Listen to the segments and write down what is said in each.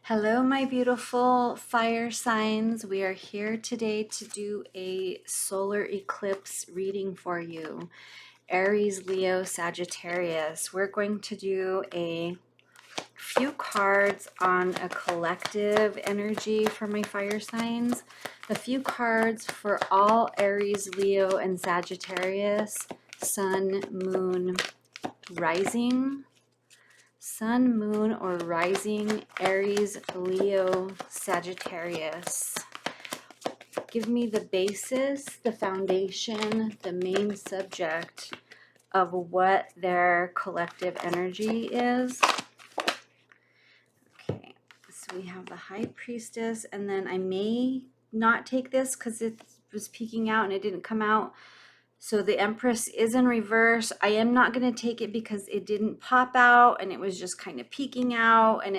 Hello, my beautiful fire signs. We are here today to do a solar eclipse reading for you. Aries, Leo, Sagittarius. We're going to do a few cards on a collective energy for my fire signs. A few cards for all Aries, Leo, and Sagittarius, Sun, Moon, Rising. Sun, Moon, or Rising, Aries, Leo, Sagittarius. Give me the basis, the foundation, the main subject of what their collective energy is. Okay, so we have the High Priestess, and then I may not take this because it was peeking out and it didn't come out. So the Empress is in reverse. I am not going to take it because it didn't pop out and it was just kind of peeking out and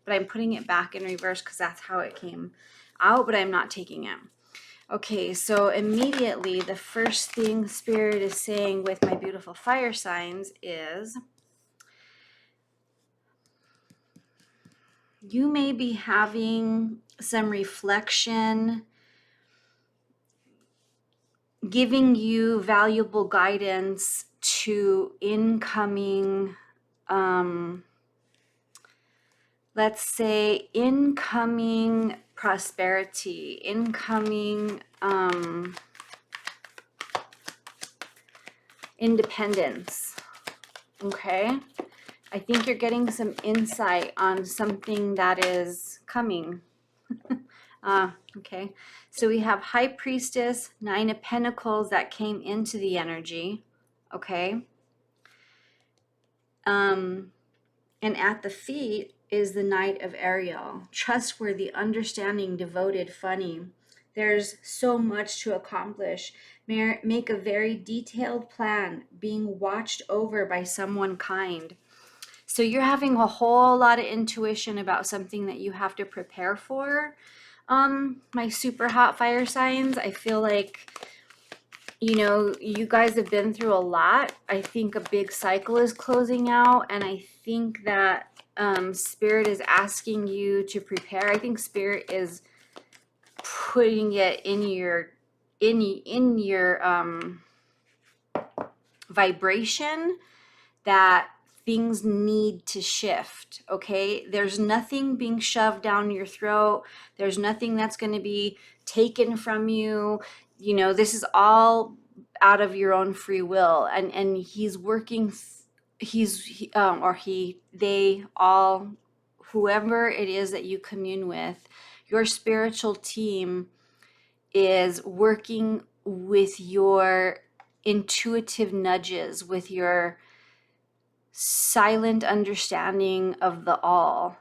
but I'm putting it back in reverse because that's how it came out, but I'm not taking it. Okay, so immediately the first thing Spirit is saying with my beautiful fire signs is you may be having some reflection, giving you valuable guidance to incoming, let's say, incoming prosperity, incoming independence. Okay, I think you're getting some insight on something that is coming. Okay, so we have High Priestess, Nine of Pentacles that came into the energy. Okay, and at the feet is the Knight of Ariel, trustworthy, understanding, devoted, funny. There's so much to accomplish. Make a very detailed plan, being watched over by someone kind. So you're having a whole lot of intuition about something that you have to prepare for. My super hot fire signs, I feel like, you guys have been through a lot. I think a big cycle is closing out, and I think that Spirit is asking you to prepare. I think Spirit is putting it in your vibration that things need to shift. Okay, there's nothing being shoved down your throat. There's nothing that's going to be taken from you. This is all out of your own free will, and he's working. They all, whoever it is that you commune with, your spiritual team is working with your intuitive nudges, with your silent understanding of the all,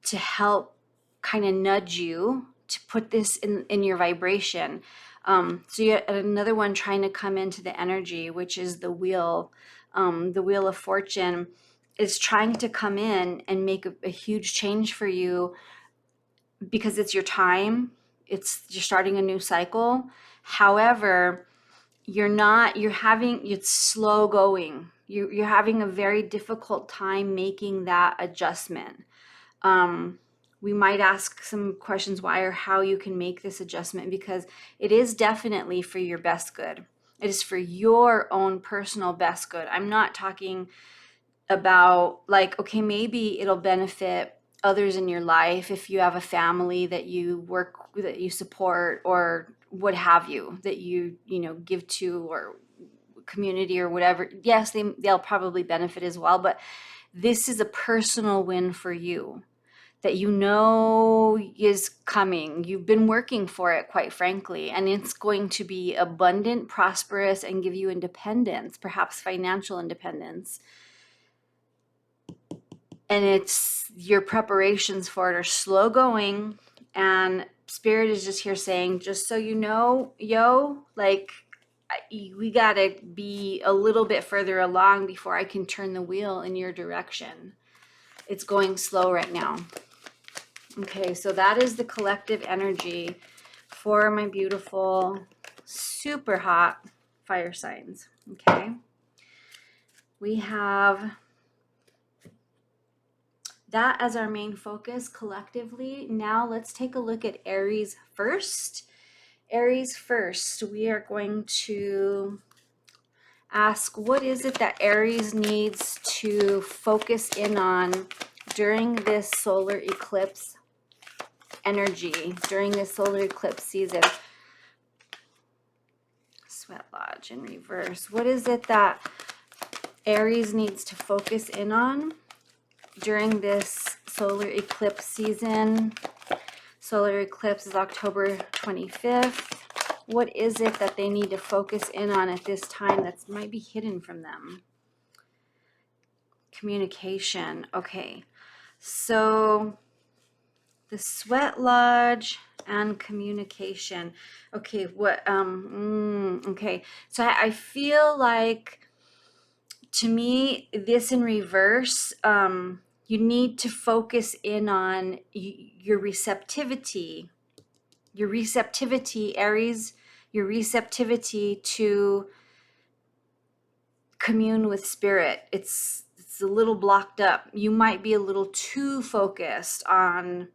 to help kind of nudge you to put this in your vibration. So you had another one trying to come into the energy, which is the wheel of fortune is trying to come in and make a huge change for you because it's your time. You're starting a new cycle. However, it's slow going. You're having a very difficult time making that adjustment. We might ask some questions why or how you can make this adjustment, because it is definitely for your best good. It is for your own personal best good. I'm not talking about okay, maybe it'll benefit others in your life if you have a family that you support, or what have you, that you give to, or community or whatever. Yes, they'll probably benefit as well, but this is a personal win for you that is coming. You've been working for it, quite frankly, and it's going to be abundant, prosperous, and give you independence, perhaps financial independence. And it's your preparations for it are slow going, and Spirit is just here saying, just so you know, we gotta be a little bit further along before I can turn the wheel in your direction. It's going slow right now. Okay, so that is the collective energy for my beautiful, super hot fire signs. Okay, we have that as our main focus collectively. Now let's take a look at Aries first. Aries first, we are going to ask, what is it that Aries needs to focus in on during this solar eclipse energy, during this solar eclipse season? Sweat Lodge in reverse. What is it that Aries needs to focus in on during this solar eclipse season? Solar eclipse is October 25th. What is it that they need to focus in on at this time that might be hidden from them? Communication. Okay. So the Sweat Lodge and communication. Okay, okay. So I feel like, to me, this in reverse, you need to focus in on your receptivity, Aries, your receptivity to commune with spirit. It's a little blocked up. You might be a little too focused on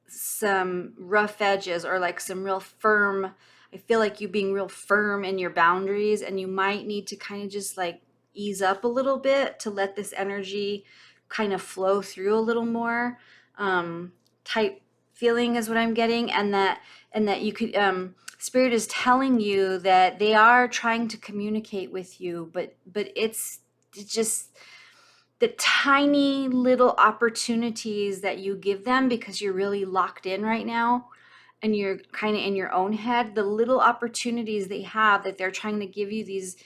some rough edges, or like some real firm. I feel like you being real firm in your boundaries, and you might need to kind of just like ease up a little bit to let this energy kind of flow through a little more, type feeling is what I'm getting. And that you could, spirit is telling you that they are trying to communicate with you, but it's just the tiny little opportunities that you give them, because you're really locked in right now and you're kind of in your own head. The little opportunities they have, that they're trying to give you these,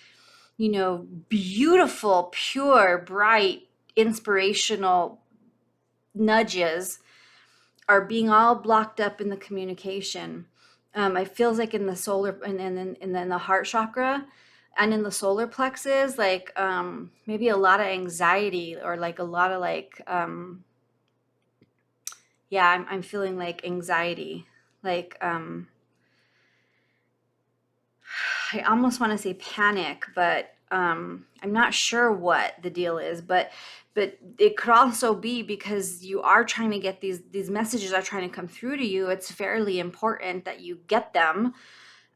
beautiful, pure, bright, inspirational nudges, are being all blocked up in the communication. It feels like in the solar, and then the heart chakra and in the solar plexus, like maybe a lot of anxiety, or like a lot of like, yeah, I'm feeling like anxiety, like I almost want to say panic, but I'm not sure what the deal is. But it could also be because you are trying to get these messages are trying to come through to you. It's fairly important that you get them,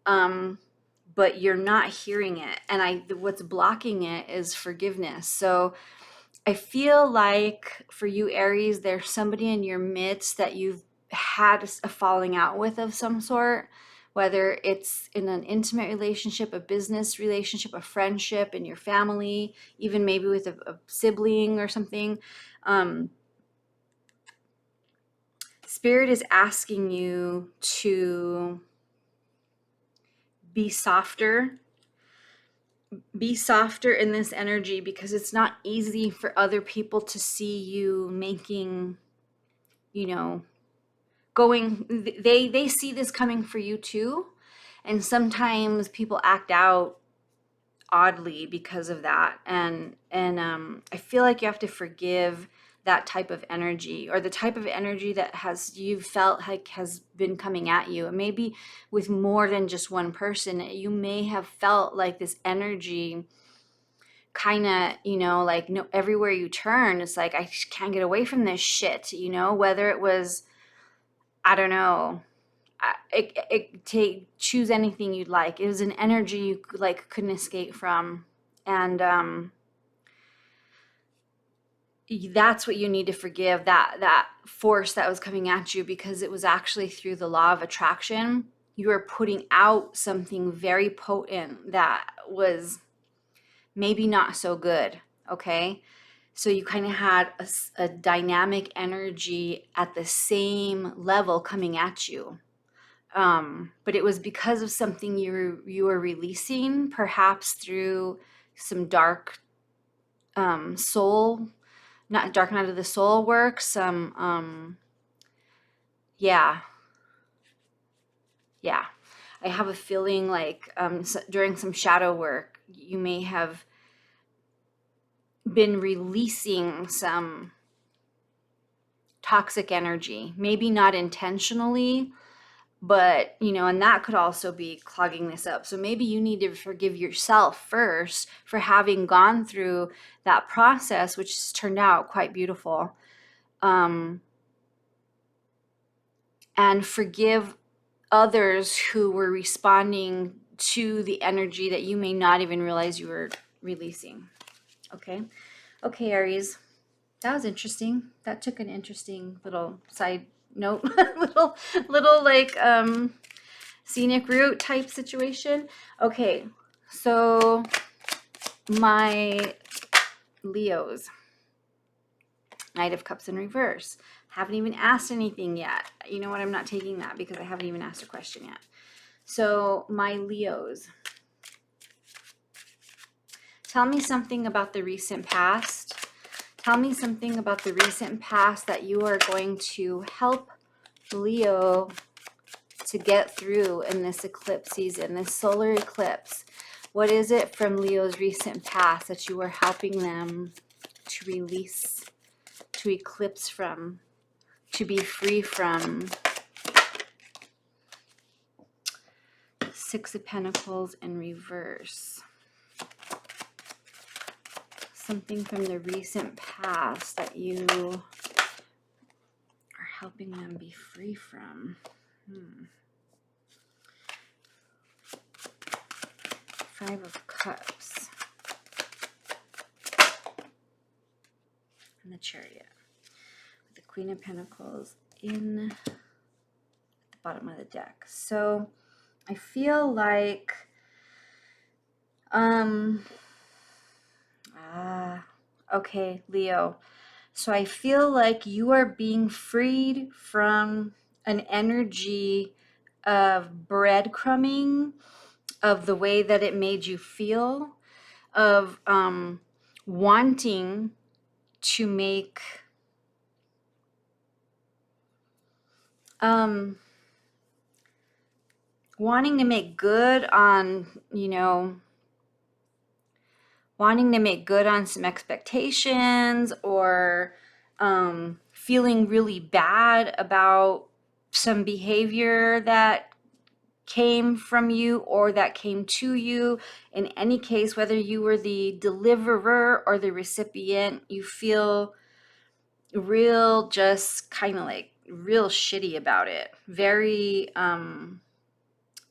but you're not hearing it. And what's blocking it is forgiveness. So I feel like for you, Aries, there's somebody in your midst that you've had a falling out with of some sort, whether it's in an intimate relationship, a business relationship, a friendship, in your family, even maybe with a sibling or something. Spirit is asking you to be softer. Be softer in this energy, because it's not easy for other people to see you making, going, they see this coming for you too. And sometimes people act out oddly because of that. And I feel like you have to forgive that type of energy, or the type of energy that you've felt like has been coming at you. And maybe with more than just one person, you may have felt like this energy kind of, like, no, everywhere you turn, it's like, I just can't get away from this shit, whether it was, I don't know, choose anything you'd like. It was an energy you like couldn't escape from. And that's what you need to forgive, that force that was coming at you, because it was actually through the law of attraction. You were putting out something very potent that was maybe not so good. Okay. So you kind of had a dynamic energy at the same level coming at you. But it was because of something you were releasing, perhaps through some dark, soul, not dark night of the soul work, some yeah. I have a feeling like, during some shadow work, you may have been releasing some toxic energy, maybe not intentionally, But, and that could also be clogging this up. So maybe you need to forgive yourself first for having gone through that process, which has turned out quite beautiful. And forgive others who were responding to the energy that you may not even realize you were releasing. Okay. Okay, Aries. That was interesting. That took an interesting little side note, little like scenic route type situation. Okay, so my Leos, Knight of Cups in reverse. Haven't even asked anything yet. You know what? I'm not taking that because I haven't even asked a question yet. So my Leos, tell me something about the recent past. Tell me something about the recent past that you are going to help Leo to get through in this eclipse season, this solar eclipse. What is it from Leo's recent past that you are helping them to release, to eclipse from, to be free from? Six of Pentacles in reverse. Something from the recent past that you are helping them be free from. Five of Cups. And the Chariot. With the Queen of Pentacles in the bottom of the deck. So I feel like okay, Leo. So I feel like you are being freed from an energy of breadcrumbing, of the way that it made you feel, of wanting to make good on, wanting to make good on some expectations, or feeling really bad about some behavior that came from you or that came to you. In any case, whether you were the deliverer or the recipient, you feel real, just kind of like real shitty about it. Very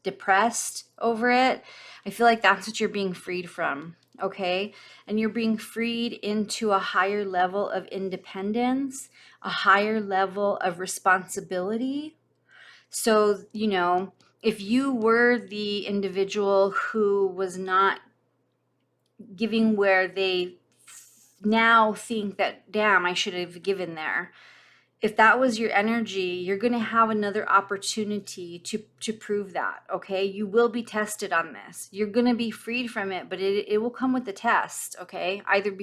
depressed over it. I feel like that's what you're being freed from. Okay. And you're being freed into a higher level of independence, a higher level of responsibility. So, if you were the individual who was not giving where they now think that, damn, I should have given there. If that was your energy, you're going to have another opportunity to prove that, okay? You will be tested on this. You're going to be freed from it, but it will come with the test, okay? Either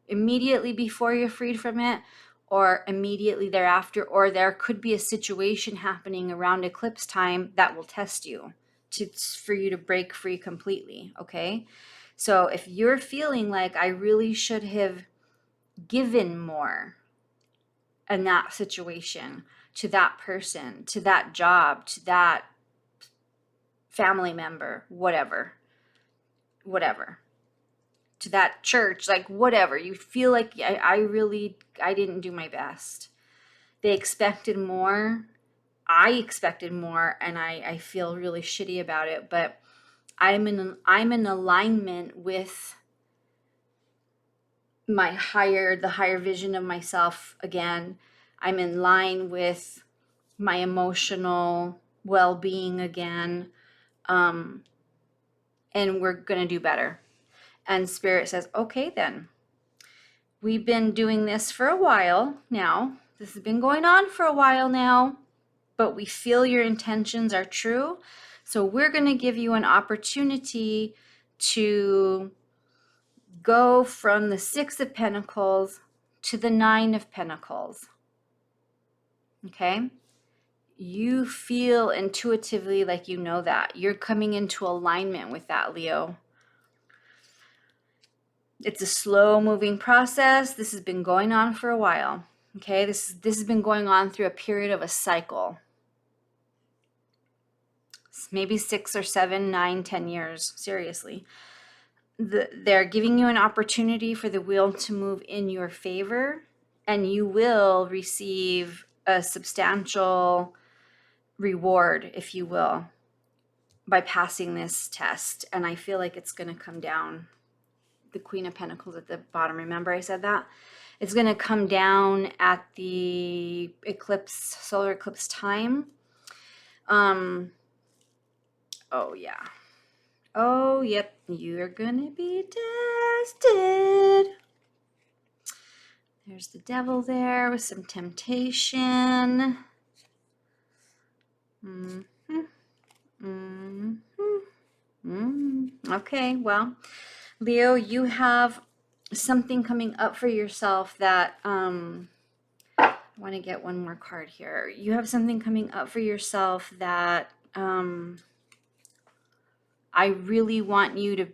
immediately before you're freed from it, or immediately thereafter, or there could be a situation happening around eclipse time that will test you for you to break free completely, okay? So if you're feeling like I really should have given more in that situation, to that person, to that job, to that family member, whatever, to that church, like whatever, you feel like I didn't do my best. They expected more. I expected more, and I feel really shitty about it, but I'm in alignment with the higher vision of myself again. I'm in line with my emotional well-being again. And we're going to do better. And Spirit says, okay, then. We've been doing this for a while now. This has been going on for a while now, but we feel your intentions are true. So we're going to give you an opportunity to go from the Six of Pentacles to the Nine of Pentacles. Okay? You feel intuitively like you know that. You're coming into alignment with that, Leo. It's a slow moving process. This has been going on for a while. Okay? This has been going on through a period of a cycle. years, maybe 6 or 7, 9, 10 years, seriously. They're giving you an opportunity for the wheel to move in your favor, and you will receive a substantial reward, if you will, by passing this test. And I feel like it's going to come down. The Queen of Pentacles at the bottom. Remember I said that? It's going to come down at the eclipse, solar eclipse time. Oh yeah. Oh, yep. You're going to be tested. There's the devil there with some temptation. Okay, well, Leo, you have something coming up for yourself that I want to get one more card here. You have something coming up for yourself that I really want you to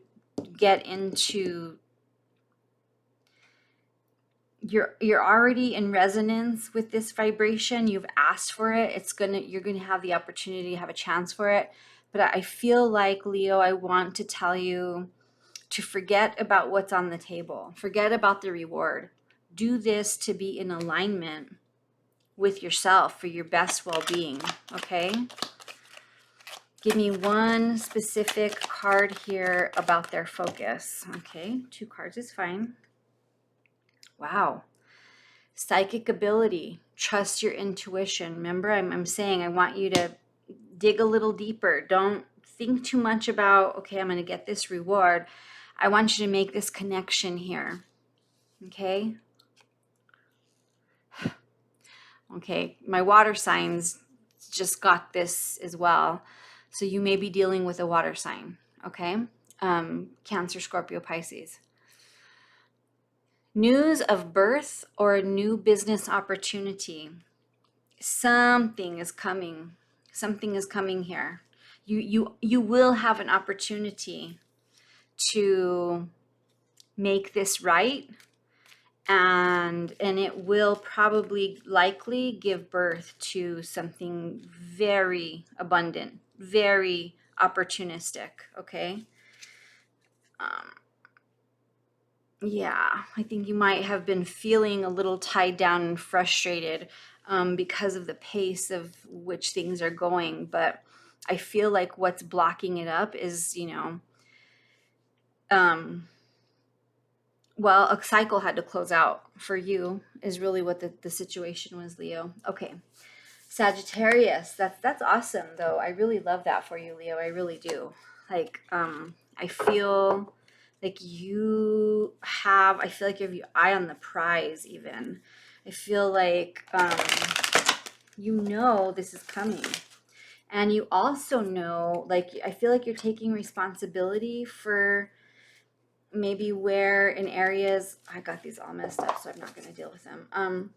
get into. You're already in resonance with this vibration. You've asked for it. You're gonna have the opportunity to have a chance for it. But I feel like, Leo, I want to tell you to forget about what's on the table. Forget about the reward. Do this to be in alignment with yourself for your best well-being, okay? Give me one specific card here about their focus. Okay, 2 cards is fine. Wow. Psychic ability. Trust your intuition. Remember, I'm saying I want you to dig a little deeper. Don't think too much about, okay, I'm going to get this reward. I want you to make this connection here. Okay? Okay, my water signs just got this as well. So you may be dealing with a water sign, okay? Cancer, Scorpio, Pisces. News of birth or a new business opportunity. Something is coming. Something is coming here. You will have an opportunity to make this right, and it will probably likely give birth to something very abundant, very opportunistic, okay? Yeah, I think you might have been feeling a little tied down and frustrated because of the pace of which things are going, but I feel like what's blocking it up is, well, a cycle had to close out for you is really what the situation was, Leo. Okay. Sagittarius, that's awesome though. I really love that for you, Leo. I really do. Like, I feel like you have your eye on the prize even. I feel like this is coming. And you also know, like, I feel like you're taking responsibility for maybe where in areas, I got these all messed up, so I'm not going to deal with them.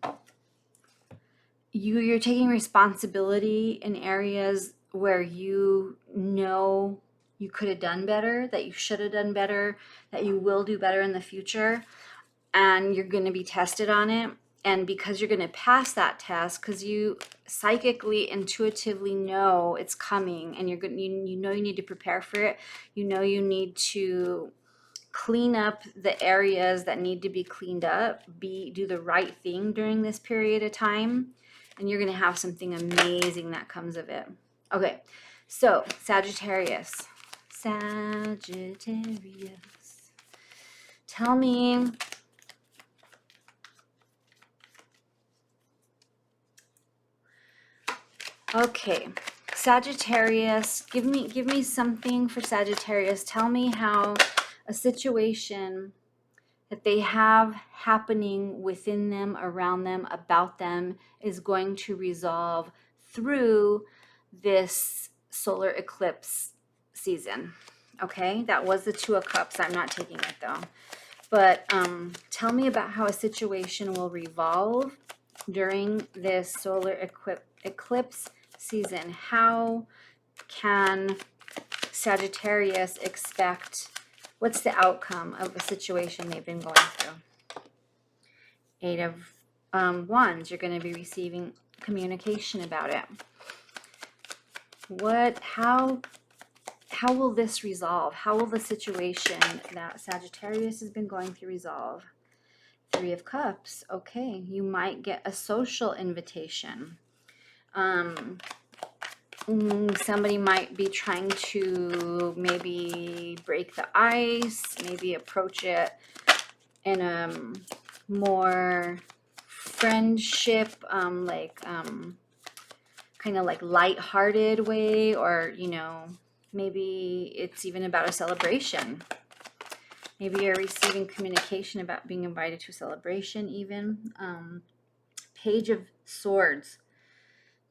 You're taking responsibility in areas where you know you could have done better, that you should have done better, that you will do better in the future, and you're going to be tested on it. And because you're going to pass that test, because you psychically, intuitively know it's coming, and you know you need to prepare for it. You know you need to clean up the areas that need to be cleaned up, do the right thing during this period of time, and you're going to have something amazing that comes of it. Okay, so Sagittarius. Tell me, okay, Sagittarius, give me something for Sagittarius. Tell me how a situation that they have happening within them, around them, about them is going to resolve through this solar eclipse season. Okay, that was the 2 of Cups. I'm not taking it though. But tell me about how a situation will revolve during this solar eclipse season. How can Sagittarius expect, what's the outcome of a situation they've been going through? 8 of Wands, you're going to be receiving communication about it. How will this resolve? How will the situation that Sagittarius has been going through resolve? Three of Cups. Okay, you might get a social invitation. Somebody might be trying to maybe break the ice, maybe approach it in a more friendship, kind of like lighthearted way, or, you know, maybe it's even about a celebration. Maybe you're receiving communication about being invited to a celebration even. Page of Swords.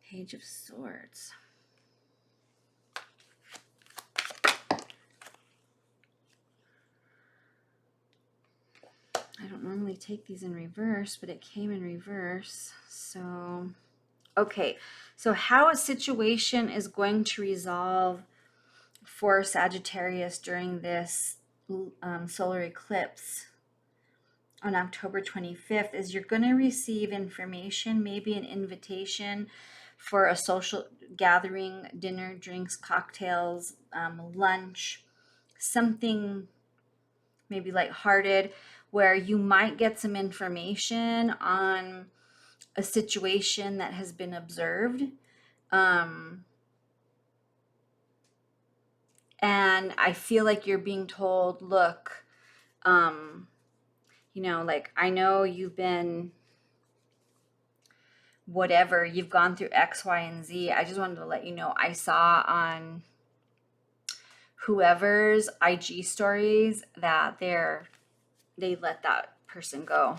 Page of Swords. I don't normally take these in reverse, but it came in reverse. So, okay. So how a situation is going to resolve for Sagittarius during this solar eclipse on October 25th is you're going to receive information, maybe an invitation for a social gathering, dinner, drinks, cocktails, lunch, something maybe lighthearted, where you might get some information on a situation that has been observed. And I feel like you're being told, look, you know, like, I know you've been whatever, you've gone through X, Y, and Z. I just wanted to let you know, I saw on whoever's IG stories that they let that person go,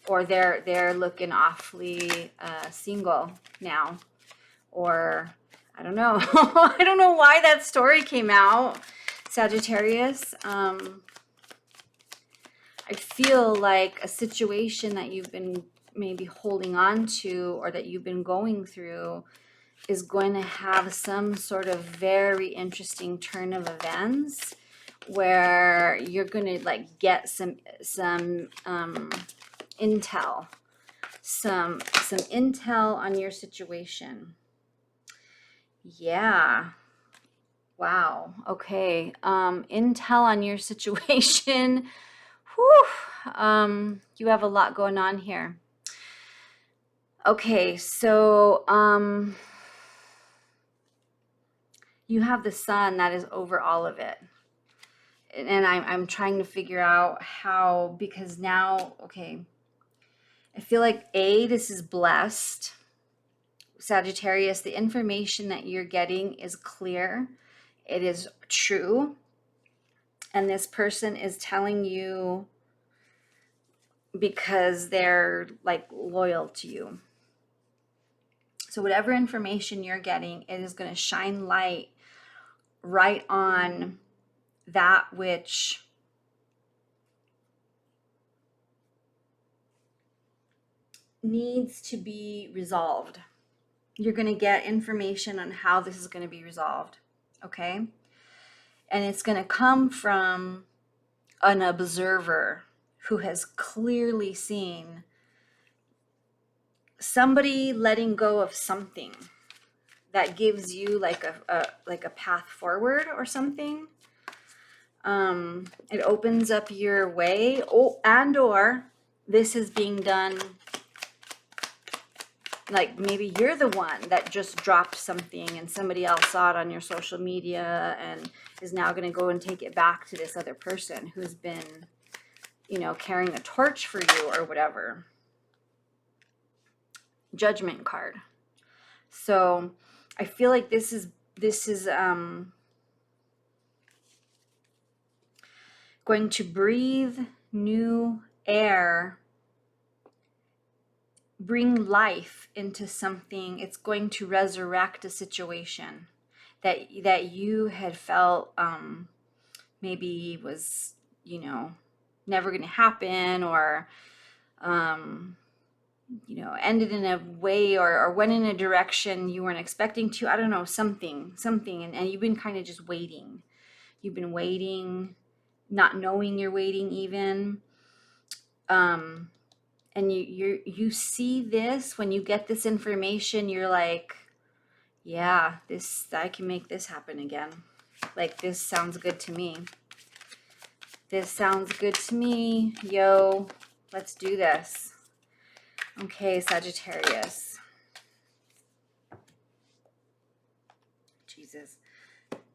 or they're looking awfully single now, or I don't know. I don't know why that story came out, Sagittarius. I feel like a situation that you've been maybe holding on to, or that you've been going through, is going to have some sort of very interesting turn of events where you're going to like get some intel, some intel on your situation. Yeah. Wow. Okay. Intel on your situation. Whew. You have a lot going on here. Okay, so you have the sun that is over all of it. And I'm trying to figure out how, because now, okay, I feel like this is blessed. Sagittarius, the information that you're getting is clear. It is true. And this person is telling you because they're like loyal to you. So whatever information you're getting, it is going to shine light right on that which needs to be resolved. You're going to get information on how this is going to be resolved, okay? And it's going to come from an observer who has clearly seen somebody letting go of something that gives you like a path forward or something. It opens up your way, or this is being done, like maybe you're the one that just dropped something and somebody else saw it on your social media and is now going to go and take it back to this other person who's been, you know, carrying a torch for you or whatever. Judgment card. So I feel like this is going to breathe new air, bring life into something. It's going to resurrect a situation that you had felt maybe was, you know, never going to happen, or you know, ended in a way, or went in a direction you weren't expecting to. I don't know, something, and you've been kind of just waiting. You've been waiting, not knowing you're waiting even. And you see this, when you get this information, you're like, Yeah, I can make this happen again. Like, this sounds good to me. This sounds good to me. Yo, let's do this. Okay, Sagittarius. Jesus.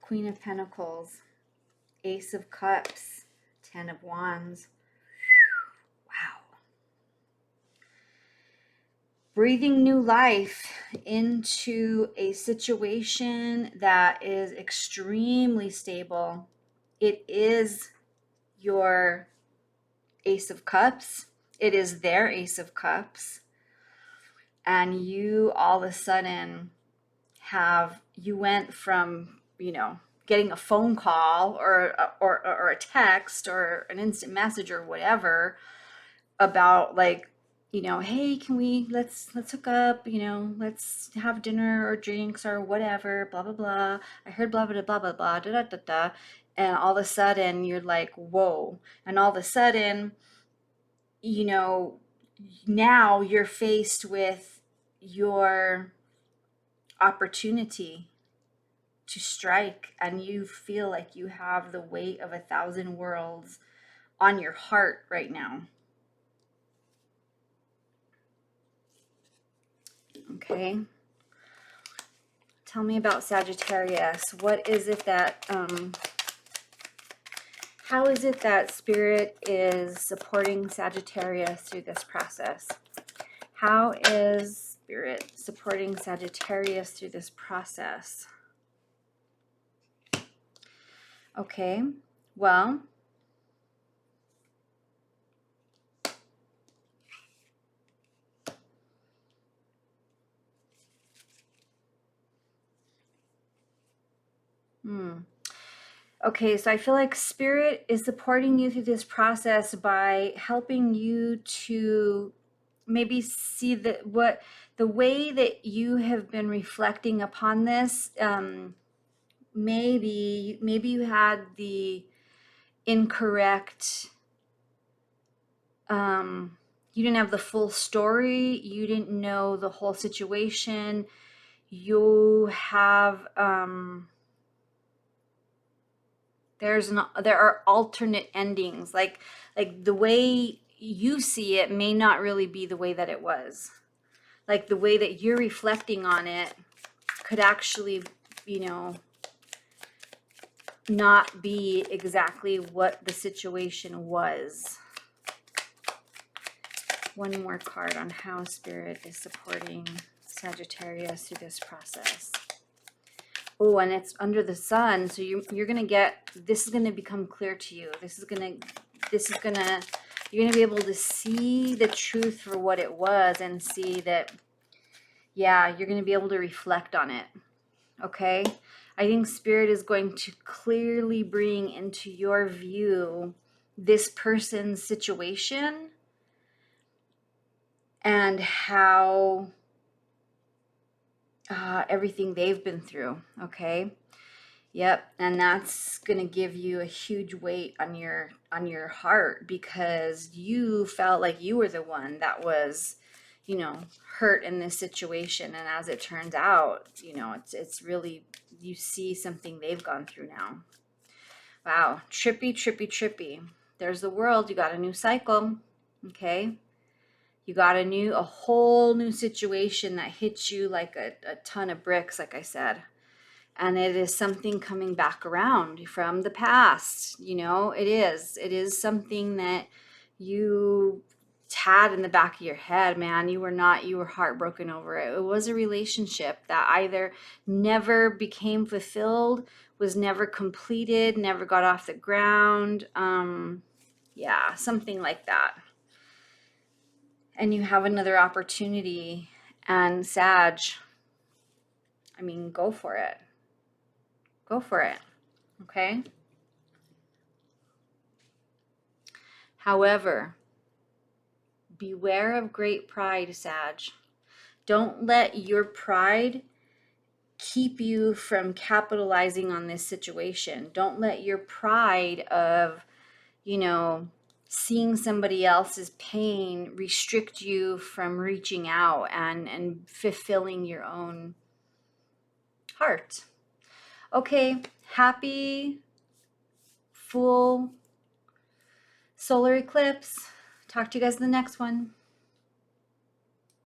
Queen of Pentacles. Ace of Cups. 10 of Wands. Wow. Breathing new life into a situation that is extremely stable. It is your Ace of Cups. It is their Ace of Cups. And you all of a sudden you went from, getting a phone call or a text or an instant message or whatever about, like, hey, let's hook up, let's have dinner or drinks or whatever, blah blah blah. I heard blah blah blah blah blah da da da da, and all of a sudden you're like, whoa. And all of a sudden, now you're faced with your opportunity to strike, and you feel like you have the weight of 1,000 worlds on your heart right now. Okay. Tell me about Sagittarius. What is it that, how is it that Spirit is supporting Sagittarius through this process? How is Spirit supporting Sagittarius through this process? Okay, well, okay, so I feel like Spirit is supporting you through this process by helping you to maybe see the way that you have been reflecting upon this. Maybe you had the incorrect, you didn't have the full story, you didn't know the whole situation. You have there are alternate endings, like the way you see it may not really be the way that it was. Like, the way that you're reflecting on it could actually, not be exactly what the situation was. One more card on how Spirit is supporting Sagittarius through this process. Oh, and it's under the sun, so you're gonna get, this is gonna become clear to you. You're gonna be able to see the truth for what it was, and see that, yeah, you're gonna be able to reflect on it. Okay, I think Spirit is going to clearly bring into your view this person's situation and how everything they've been through. Okay. Yep. And that's going to give you a huge weight on your heart, because you felt like you were the one that was, hurt in this situation. And as it turns out, it's really, you see something they've gone through now. Wow. Trippy, trippy, trippy. There's the world. You got a new cycle. Okay. You got a whole new situation that hits you like a ton of bricks, like I said. And it is something coming back around from the past. It is something that you had in the back of your head, man. You were heartbroken over it. It was a relationship that either never became fulfilled, was never completed, never got off the ground. Yeah, something like that. And you have another opportunity, and Sag, I mean, go for it. Go for it. Okay? However, beware of great pride, Sag. Don't let your pride keep you from capitalizing on this situation. Don't let your pride of, seeing somebody else's pain restrict you from reaching out and fulfilling your own heart. Okay, happy full solar eclipse. Talk to you guys in the next one.